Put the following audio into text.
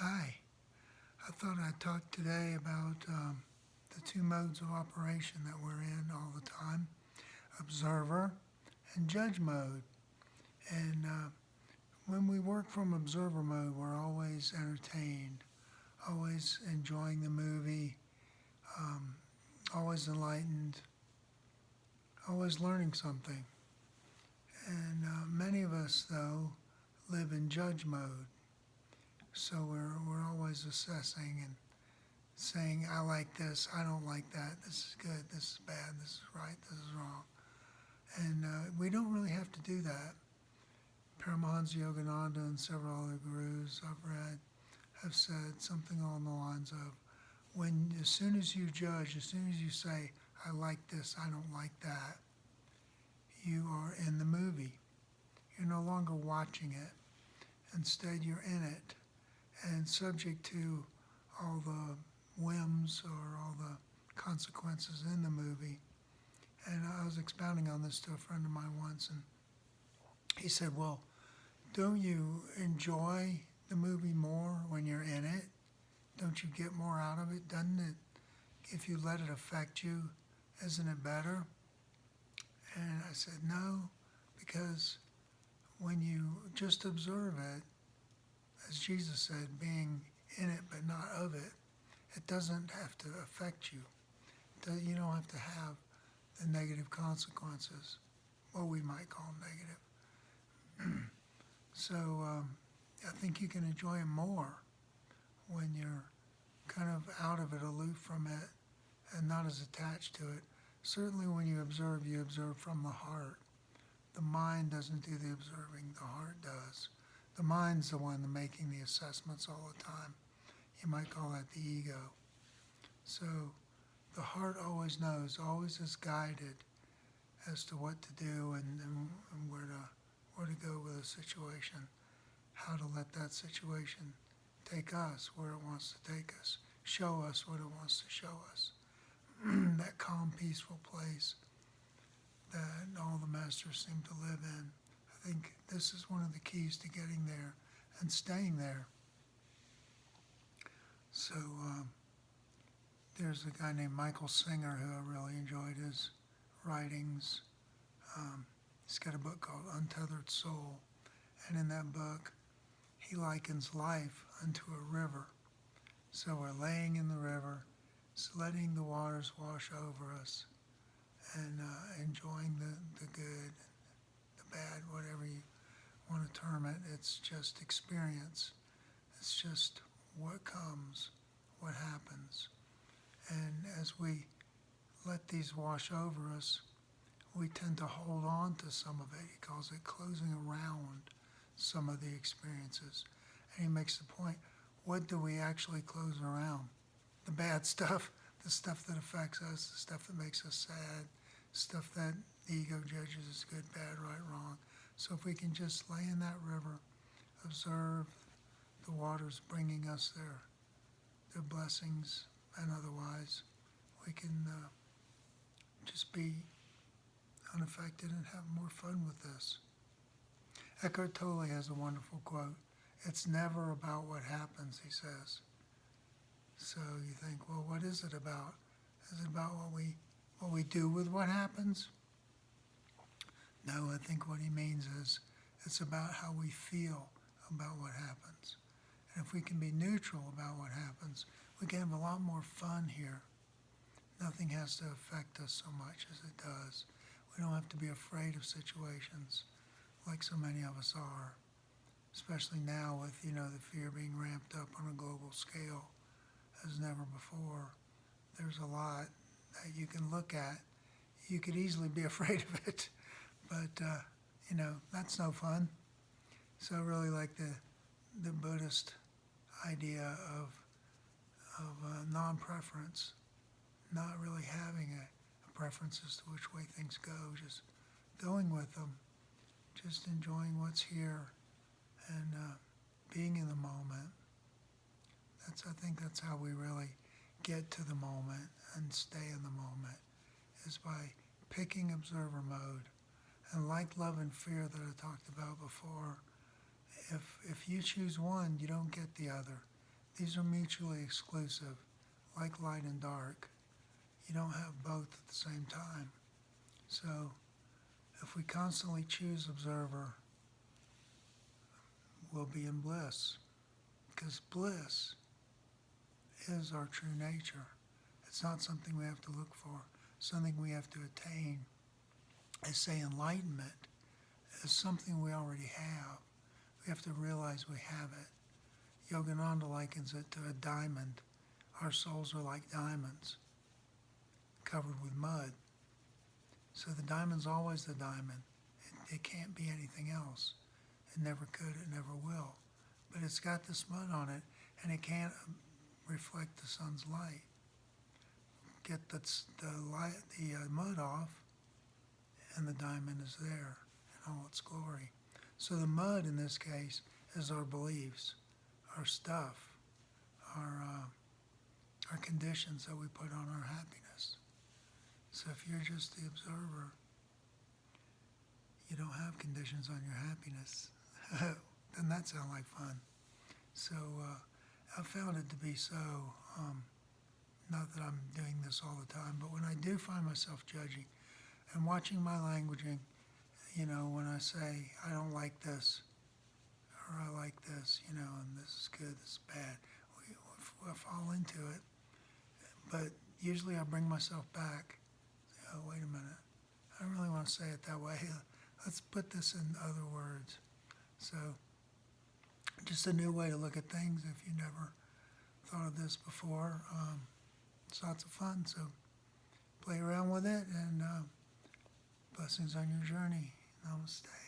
Hi, I thought I'd talk today about the two modes of operation that we're in all the time, observer and judge mode. And when we work from observer mode, we're always entertained, always enjoying the movie, um, always enlightened, always learning something. And many of us, though, live in judge mode. So we're always assessing and saying, I like this, I don't like that, this is good, this is bad, this is right, this is wrong. And we don't really have to do that. Paramahansa Yogananda and several other gurus I've read have said something along the lines of, as soon as you judge, as soon as you say, I like this, I don't like that, you are in the movie. You're no longer watching it. Instead, you're in it and subject to all the whims or all the consequences in the movie. And I was expounding on this to a friend of mine once, and he said, well, don't you enjoy the movie more when you're in it? Don't you get more out of it? Doesn't it, if you let it affect you, isn't it better? And I said, no, because when you just observe it, as Jesus said, being in it but not of it, it doesn't have to affect you. You don't have to have the negative consequences, what we might call negative. So I think you can enjoy it more when you're kind of out of it, aloof from it, and not as attached to it. Certainly when you observe from the heart. The mind doesn't do the observing, the heart does. The mind's the one making the assessments all the time. You might call that the ego. So the heart always knows, always is guided as to what to do and where to go with a situation, how to let that situation take us where it wants to take us, show us what it wants to show us. That calm, peaceful place that all the masters seem to live in. I think this is one of the keys to getting there and staying there. So there's a guy named Michael Singer who I really enjoyed his writings. He's got a book called Untethered Soul, and in that book he likens life unto a river. So we're laying in the river, just letting the waters wash over us, and enjoying the good, the bad, whatever you want to term it. It's just experience. It's just what comes, what happens. And as we let these wash over us, we tend to hold on to some of it. He calls it closing around some of the experiences. And he makes the point, what do we actually close around? The bad stuff, the stuff that affects us, the stuff that makes us sad, stuff that the ego judges as good, bad, right, wrong. So if we can just lay in that river, observe the waters bringing us their blessings and otherwise, we can just be unaffected and have more fun with this. Eckhart Tolle has a wonderful quote. It's never about what happens, he says. So you think, well, what is it about? Is it about what we do with what happens? No, I think what he means is it's about how we feel about what happens. And if we can be neutral about what happens, we can have a lot more fun here. Nothing has to affect us so much as it does. We don't have to be afraid of situations like so many of us are, especially now with, the fear being ramped up on a global scale as never before. There's a lot that you can look at. You could easily be afraid of it, but, that's no fun. So I really like the Buddhist idea of non-preference, not really having a preference as to which way things go, just going with them, just enjoying what's here and being in the moment. I think that's how we really get to the moment and stay in the moment, is by picking observer mode. And like love and fear that I talked about before, if you choose one, you don't get the other. these are mutually exclusive, like light and dark. You don't have both at the same time. So if we constantly choose observer, we'll be in bliss, because bliss is our true nature. It's not something we have to look for, something we have to attain. I say enlightenment is something we already have. We have to realize we have it. Yogananda likens it to a diamond. Our souls are like diamonds covered with mud. So the diamond's always the diamond. It can't be anything else. It never could, it never will. But it's got this mud on it, and it can't reflect the sun's light. Get the mud off, and the diamond is there in all its glory. So the mud in this case is our beliefs, our stuff, our conditions that we put on our happiness. So if you're just the observer, you don't have conditions on your happiness. Doesn't that sound like fun? So I found it to be so, not that I'm doing this all the time, but when I do find myself judging and watching my languaging, when I say, I don't like this, or I like this, and this is good, this is bad, I fall into it. But usually I bring myself back. Oh, wait a minute. I don't really want to say it that way. Let's put this in other words. So just a new way to look at things if you never thought of this before. It's lots of fun, so play around with it, and blessings on your journey. Namaste.